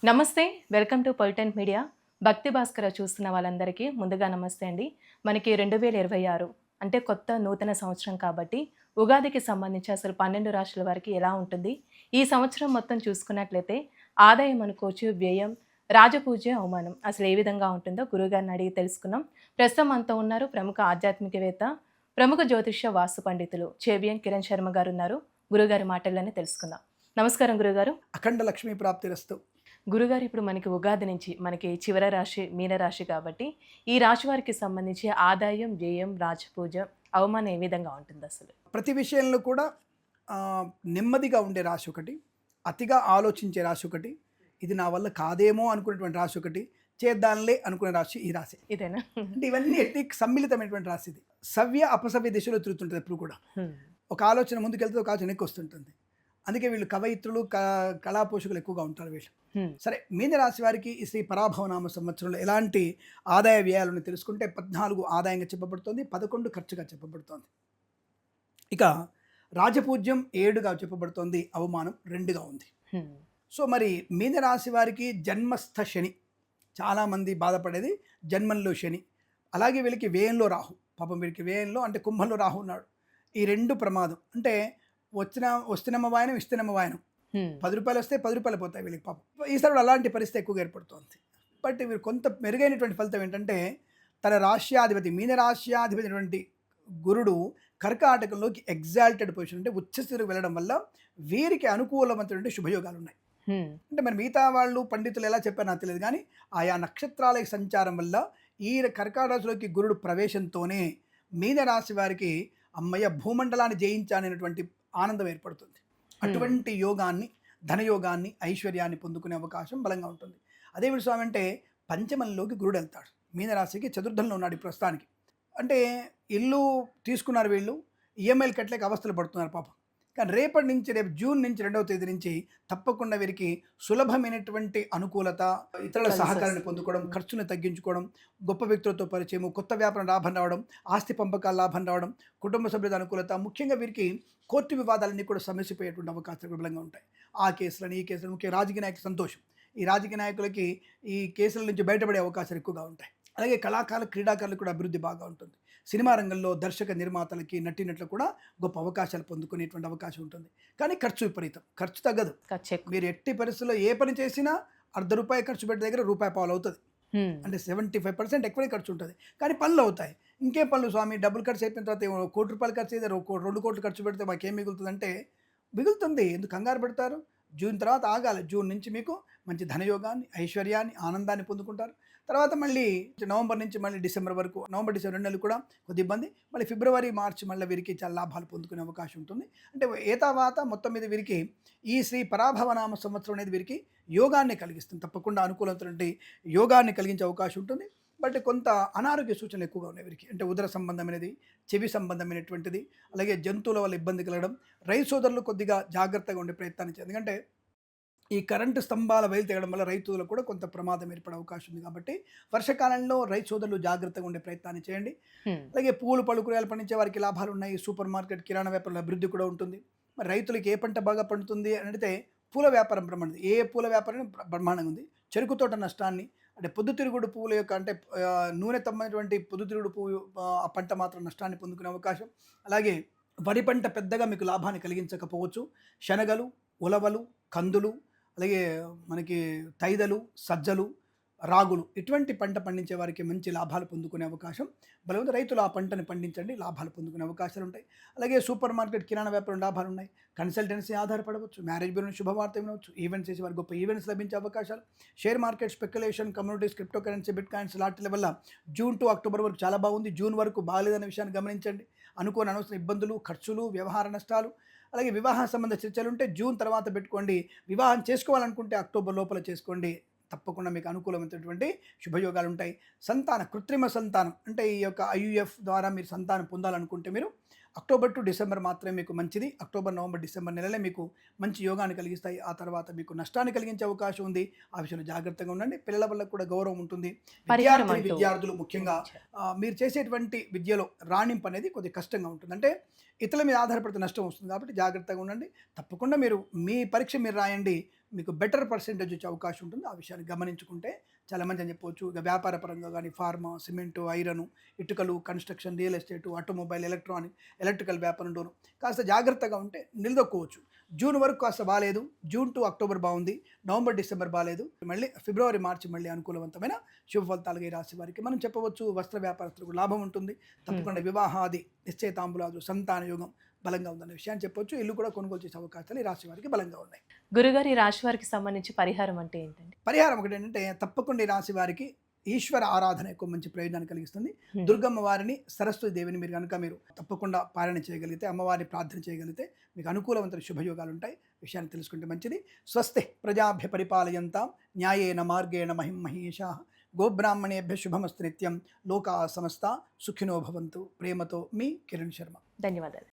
నమస్తే. Welcome to పొలిటెంట్ media. భక్తి భాస్కర చూస్తున్న వాళ్ళందరికీ ముందుగా నమస్తే అండి. మనకి 2026 అంటే కొత్త నూతన సంవత్సరం కాబట్టి ఉగాదికి సంబంధించి అసలు 12 రాశుల వారికి ఎలా ఉంటుంది? ఈ సంవత్సరం మొత్తం చూసుకున్నట్లయితే ఆదాయం అనుకోవచ్చు, వ్యయం, రాజపూజ్య, అవమానం అసలు ఏ విధంగా ఉంటుందో గురువుగారిని అడిగి తెలుసుకుందాం. ప్రస్తుతం మనతో ఉన్నారు ప్రముఖ ఆధ్యాత్మికవేత్త, ప్రముఖ జ్యోతిష్య వాస్తు పండితులు చెవిఎన్ కిరణ్ శర్మ గారు ఉన్నారు. గురువుగారి మాటల్లోనే తెలుసుకుందాం. నమస్కారం గురుగారు. అఖండ లక్ష్మీ ప్రాప్తిరస్తు. గురుగారు, ఇప్పుడు మనకి ఉగాది నుంచి మనకి చివరి రాశి మీనరాశి కాబట్టి ఈ రాశి వారికి సంబంధించి ఆదాయం, వ్యయం, రాజపూజ, అవమానం ఏ విధంగా ఉంటుంది అసలు? ప్రతి విషయంలో కూడా నెమ్మదిగా ఉండే రాశి ఒకటి, అతిగా ఆలోచించే రాశి ఒకటి, ఇది నా వల్ల కాదేమో అనుకునేటువంటి రాశి ఒకటి, చేద్దాంలే అనుకునే రాశి ఈ రాశి. ఇదేనా? అంటే ఇవన్నీ ఎట్టి సమ్మిళితమైనటువంటి రాశి ఇది. సవ్య అపసవ్య దిశలో తిరుగుతుంటుంది ఎప్పుడు కూడా. ఒక ఆలోచన ముందుకెళ్తే ఒక ఆలోచన ఎక్కువ వస్తుంటుంది. అందుకే వీళ్ళు కవయిత్రులు, కళా పోషకులు ఎక్కువగా ఉంటారు వీళ్ళు. సరే, మీన రాశి వారికి ఈ శ్రీ పరాభవనామ సంవత్సరంలో ఎలాంటి ఆదాయ వ్యయాలను తెలుసుకుంటే 14 ఆదాయంగా చెప్పబడుతోంది, 11 ఖర్చుగా చెప్పబడుతోంది. ఇక రాజపూజ్యం 7గా చెప్పబడుతోంది, అవమానం 2గా ఉంది. సో మరి మీన రాశి వారికి జన్మస్థ శని, చాలామంది బాధపడేది జన్మంలో శని. అలాగే వీళ్ళకి వ్యయంలో రాహు. పాపం వీరికి వ్యయంలో అంటే కుంభంలో రాహు ఉన్నాడు. ఈ 2 ప్రమాదం. అంటే వస్తున్నమ్మ వాయనం, ఇస్తున్నమ్మ వాయనం. 10 రూపాయలు వస్తే 10 రూపాయలు పోతాయి వీళ్ళకి పాపం. ఈసారి అలాంటి పరిస్థితి ఎక్కువగా ఏర్పడుతోంది. బట్ వీరు కొంత మెరుగైనటువంటి ఫలితం ఏంటంటే, తన రాష్ట్రాధిపతి మీన రాష్ట్రాధిపతి అయినటువంటి గురుడు కర్కాటకంలోకి ఎగ్జాల్టెడ్ పొజిషన్ అంటే ఉచ్చస్థితికి వెళ్ళడం వల్ల వీరికి అనుకూలమైనటువంటి శుభయోగాలు ఉన్నాయి. అంటే మరి మిగతా వాళ్ళు పండితులు ఎలా చెప్పారో నాకు తెలియదు, కానీ ఆయా నక్షత్రాల సంచారం వల్ల ఈ కర్కాటకంలోకి గురుడు ప్రవేశంతోనే మీన రాశి వారికి అమ్మయ్య భూమండలాన్ని జయించాననేటువంటి ఆనందం ఏర్పడుతుంది. అటువంటి యోగాన్ని, ధనయోగాన్ని, ఐశ్వర్యాన్ని పొందుకునే అవకాశం బలంగా ఉంటుంది. అదే స్వామి అంటే పంచమంలోకి గురుడు వెళ్తాడు. మీనరాశికి చతుర్థంలో ఉన్నాడు ఈ ప్రస్తుతానికి. అంటే ఇల్లు తీసుకున్నారు వీళ్ళు, ఈఎంఐలు కట్టలేక అవస్థలు పడుతున్నారు పాపం. కానీ రేపటి నుంచి, రేపు జూన్ నుంచి 2వ తేదీ నుంచి తప్పకుండా వీరికి సులభమైనటువంటి అనుకూలత, ఇతరుల సహకారాన్ని పొందుకోవడం, ఖర్చును తగ్గించుకోవడం, గొప్ప వ్యక్తులతో పరిచయం, కొత్త వ్యాపారం లాభం రావడం, ఆస్తి పంపకాల లాభం రావడం, కుటుంబ సభ్యుల అనుకూలత, ముఖ్యంగా వీరికి కోర్టు వివాదాలన్నీ కూడా సమస్యపోయేటువంటి అవకాశాలు బలంగా ఉంటాయి. ఆ కేసులని, ఈ కేసులు, ముఖ్యంగా రాజకీయ నాయకుల సంతోషం. ఈ రాజకీయ నాయకులకి ఈ కేసుల నుంచి బయటపడే అవకాశాలు ఎక్కువగా ఉంటాయి. అలాగే కళాకారులు, క్రీడాకారులకు కూడా అభివృద్ధి బాగా ఉంటుంది. సినిమా రంగంలో దర్శక నిర్మాతలకి, నటీనటులకు కూడా గొప్ప అవకాశాలు పొందుకునేటువంటి అవకాశం ఉంటుంది. కానీ ఖర్చు విపరీతం, ఖర్చు తగ్గదు. మీరు ఎట్టి పరిస్థితుల్లో ఏ పని చేసినా ₹1 ఖర్చు పెట్టే దగ్గర ₹1.5 అవుతుంది. అంటే 75% ఎక్కువనే ఖర్చు ఉంటుంది. కానీ పనులు అవుతాయి. ఇంకేం పనులు స్వామి, డబ్బులు ఖర్చు అయిపోయిన తర్వాత ₹1,00,00,000 ఖర్చు అయితే 2 కోట్లు ఖర్చు పెడితే మాకేం మిగులుతుందంటే, మిగులుతుంది. ఎందుకు కంగారు పెడతారు? జూన్ తర్వాత ఆగాలి. జూన్ నుంచి మీకు మంచి ధనయోగాన్ని, ఐశ్వర్యాన్ని, ఆనందాన్ని పొందుకుంటారు. తర్వాత మళ్ళీ నవంబర్ నుంచి మళ్ళీ డిసెంబర్ వరకు, నవంబర్, డిసెంబర్ 2 నెలలు కూడా కొద్ది ఇబ్బంది. మళ్ళీ ఫిబ్రవరి, మార్చి మళ్ళీ వీరికి చాలా లాభాలు పొందుకునే అవకాశం ఉంటుంది. అంటే తర్వాత మొత్తం మీద వీరికి ఈ శ్రీ పరాభవనామ సంవత్సరం అనేది వీరికి యోగాన్ని కలిగిస్తుంది. తప్పకుండా అనుకూలమైనటువంటి యోగాన్ని కలిగించే అవకాశం ఉంటుంది. బట్ కొంత అనారోగ్య సూచనలు ఎక్కువగా ఉన్నాయి వీరికి. అంటే ఉదర సంబంధమైనది, చెవి సంబంధమైనటువంటిది, అలాగే జంతువుల వల్ల ఇబ్బంది కలగడం. రైతు సోదరులు కొద్దిగా జాగ్రత్తగా ఉండే ప్రయత్నాన్ని చేయాలి. ఎందుకంటే ఈ కరెంటు స్తంభాల వైలు తెగడం వల్ల రైతులకు కూడా కొంత ప్రమాదం ఏర్పడే అవకాశం ఉంది. కాబట్టి వర్షాకాలంలో రైతు సోదరులు జాగ్రత్తగా ఉండే ప్రయత్నాన్ని చేయండి. అలాగే పూలు, పళ్ళు, కూరగాయలు పండించే వారికి లాభాలు ఉన్నాయి. సూపర్ మార్కెట్, కిరాణా వ్యాపారంలో అభివృద్ధి కూడా ఉంటుంది. మరి రైతులకు ఏ పంట బాగా పండుతుంది అని అడిగితే పూల వ్యాపారం బ్రహ్మాండం. ఏ పూల వ్యాపారం బ్రహ్మాండంగా ఉంది. చెరుకు తోట నష్టాన్ని, అంటే పొద్దుతిరుగుడు పువ్వుల యొక్క, అంటే నూనె తమ్మైనటువంటి పొద్దుతిరుగుడు పువ్వు ఆ పంట మాత్రం నష్టాన్ని పొందుకునే అవకాశం. అలాగే వరి పంట పెద్దగా మీకు లాభాన్ని కలిగించకపోవచ్చు. శనగలు, ఉలవలు, కందులు, అలాగే మనకి తైదలు, సజ్జలు, రాగులు, ఇటువంటి పంట పండించే వారికి మంచి లాభాలు పొందుకునే అవకాశం బలవంత. రైతులు ఆ పంటని పండించండి, లాభాలు పొందుకునే అవకాశాలు ఉంటాయి. అలాగే సూపర్ మార్కెట్, కిరాణా వ్యాపారం లాభాలు ఉన్నాయి. కన్సల్టెన్సీ ఆధారపడవచ్చు, మ్యారేజ్ బ్యూరో శుభవార్త వినవచ్చు, ఈవెంట్స్ చేసే వారికి గొప్ప ఈవెంట్స్ లభించే అవకాశాలు. Share market, speculation, communities, crypto currency, bit coins లాంటి వల్ల జూన్ టు అక్టోబర్ వరకు చాలా బాగుంది. జూన్ వరకు బాగాలేదనే విషయాన్ని గమనించండి. అనుకోని అనవసర ఇబ్బందులు, ఖర్చులు, వ్యవహార నష్టాలు, అలాగే వివాహ సంబంధ చర్చలు ఉంటే జూన్ తర్వాత పెట్టుకోండి. వివాహం చేసుకోవాలనుకుంటే అక్టోబర్ లోపల చేసుకోండి. తప్పకుండా మీకు అనుకూలమైనటువంటి శుభయోగాలు ఉంటాయి. కృత్రిమ సంతానం అంటే ఈ యొక్క IUF ద్వారా మీరు సంతానం పొందాలనుకుంటే మీరు అక్టోబర్ టు డిసెంబర్ మాత్రమే మీకు మంచిది. అక్టోబర్, నవంబర్, డిసెంబర్ నెలలే మీకు మంచి యోగాన్ని కలిగిస్తాయి. ఆ తర్వాత మీకు నష్టాన్ని కలిగించే అవకాశం ఉంది. ఆ విషయంలో జాగ్రత్తగా ఉండండి. పిల్లల వల్ల కూడా గౌరవం ఉంటుంది. విద్యార్థులు ముఖ్యంగా మీరు చేసేటువంటి విద్యలో రాణింపు అనేది కొద్దిగా కష్టంగా ఉంటుంది. అంటే ఇతరుల మీద ఆధారపడితే నష్టం వస్తుంది. కాబట్టి జాగ్రత్తగా ఉండండి. తప్పకుండా మీరు మీ పరీక్ష మీరు రాయండి. మీకు బెటర్ పర్సెంటేజ్ వచ్చే అవకాశం ఉంటుంది. ఆ విషయాన్ని గమనించుకుంటే చాలా మంచి అని చెప్పవచ్చు. ఇక వ్యాపార పరంగా కానీ ఫార్మా, సిమెంటు, ఐరను, ఇటుకలు, construction, real estate, automobile, electrical వ్యాపారంలోను కాస్త జాగ్రత్తగా ఉంటే నిలదొక్కవచ్చు. జూన్ వరకు కాస్త బాగాలేదు, జూన్ టు అక్టోబర్ బాగుంది, నవంబర్ డిసెంబర్ బాగాలేదు, మళ్ళీ ఫిబ్రవరి మార్చి మళ్ళీ అనుకూలవంతమైన శుభ ఫలితాలుగా ఈ రాశి వారికి మనం చెప్పవచ్చు. వస్త్ర వ్యాపారస్తులకు లాభం ఉంటుంది. తప్పకుండా వివాహాది నిశ్చయితాంబులాదు సంతాన యోగం బలంగా ఉందనే విషయాన్ని చెప్పొచ్చు. ఇల్లు కూడా కొనుగోలు చేసే అవకాశాలు ఈ రాశి వారికి బలంగా ఉన్నాయి. గురుగారు, ఈ రాశి వారికి సంబంధించి పరిహారం అంటే ఏంటండి? పరిహారం ఒకటి ఏంటంటే తప్పకుండా ఈ రాశి వారికి ఈశ్వర ఆరాధన ఎక్కువ మంచి ప్రయోజనాన్ని కలిగిస్తుంది. దుర్గమ్మ వారిని, సరస్వతి దేవిని మీరు తప్పకుండా పాలన చేయగలిగితే, అమ్మవారిని ప్రార్థన చేయగలిగితే మీకు అనుకూలవంతమైన శుభయోగాలు ఉంటాయి. విషయాన్ని తెలుసుకుంటే మంచిది. స్వస్తి ప్రజాభ్య పరిపాలయంతాం న్యాయేన మార్గేణ మహిం మహేషాః గోబ్రాహ్మణేభ్య శుభమస్తు నిత్యం లోకా సమస్త సుఖినో భవంతు. ప్రేమతో మీ కిరణ్ శర్మ. ధన్యవాదాలు.